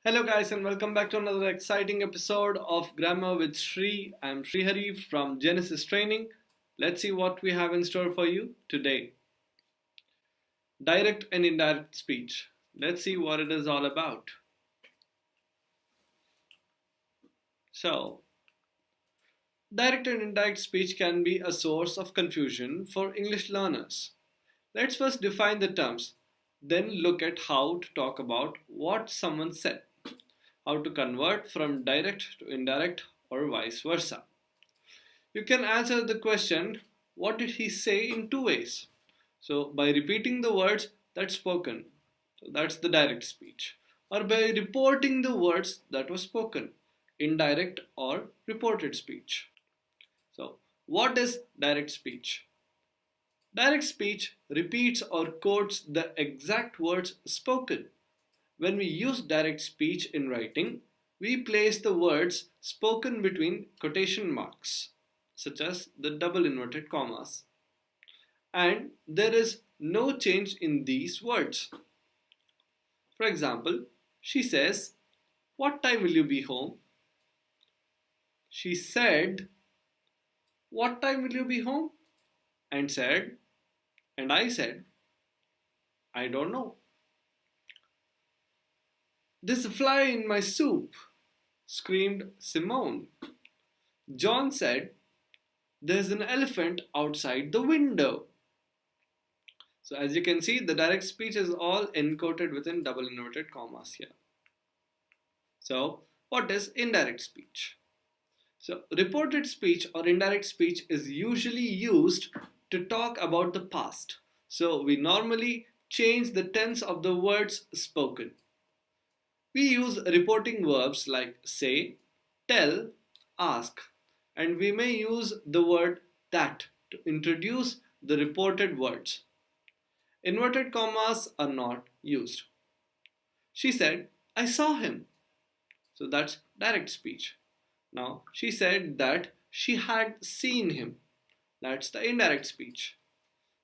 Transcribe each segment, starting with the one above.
Hello guys and welcome back to another exciting episode of Grammar with Sri. I'm Srihari from Genesis Training. Let's see what we have in store for you today. Direct and indirect speech. Let's see what it is all about. So, direct and indirect speech can be a source of confusion for English learners. Let's first define the terms, then look at how to talk about what someone said. How to convert from direct to indirect or vice versa. You can answer the question, what did he say, in two ways. So by repeating the words that's spoken, so that's the direct speech, or by reporting the words that was spoken, indirect or reported speech. So what is direct speech? Direct speech repeats or quotes the exact words spoken. When we use direct speech in writing, we place the words spoken between quotation marks, such as the double inverted commas, and there is no change in these words. For example, she says, "What time will you be home?" She said, "What time will you be home?" and I said, "I don't know." "There's a fly in my soup," screamed Simone. John said, "There's an elephant outside the window." So as you can see, the direct speech is all encoded within double inverted commas here. So what is indirect speech? So reported speech or indirect speech is usually used to talk about the past. So we normally change the tense of the words spoken. We use reporting verbs like say, tell, ask, and we may use the word that to introduce the reported words. Inverted commas are not used. She said, "I saw him." So that's direct speech. Now, she said that she had seen him. That's the indirect speech.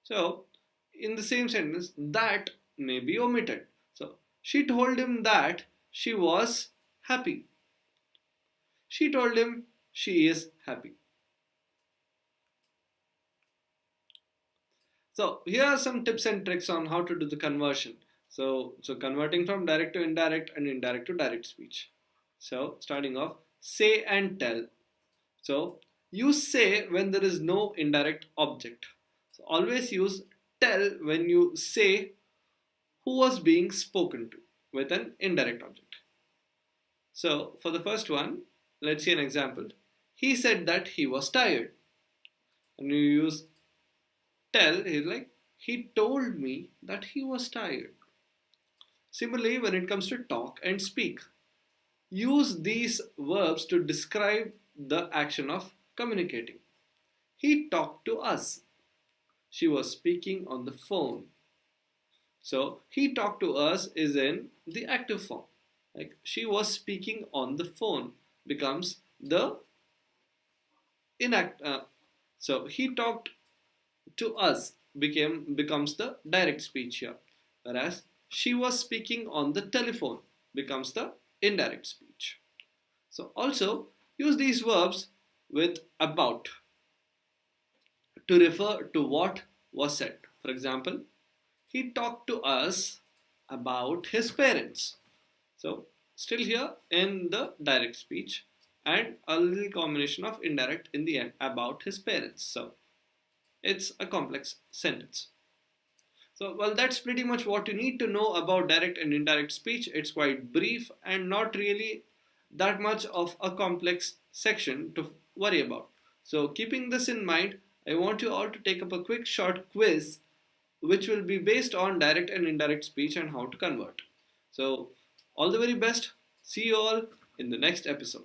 So, in the same sentence, that may be omitted. So, she told him that she was happy. She told him she is happy. So here are some tips and tricks on how to do the conversion. So converting from direct to indirect and indirect to direct speech. So starting off, say and tell. So use say when there is no indirect object. So always use tell when you say who was being spoken to with an indirect object. So for the first one, let's see an example. He said that he was tired. And you use tell, he's like, he told me that he was tired. Similarly, when it comes to talk and speak, use these verbs to describe the action of communicating. He talked to us. She was speaking on the phone. So, he talked to us is in the active form. Like, she was speaking on the phone becomes the so, he talked to us becomes the direct speech here, whereas she was speaking on the telephone becomes the indirect speech. So also use these verbs with about to refer to what was said. For example, he talked to us about his parents. So still here in the direct speech and a little combination of indirect in the end, about his parents. So it's a complex sentence. So, well, that's pretty much what you need to know about direct and indirect speech. It's quite brief and not really that much of a complex section to worry about. So, keeping this in mind, I want you all to take up a quick short quiz which will be based on direct and indirect speech and how to convert. So, all the very best. See you all in the next episode.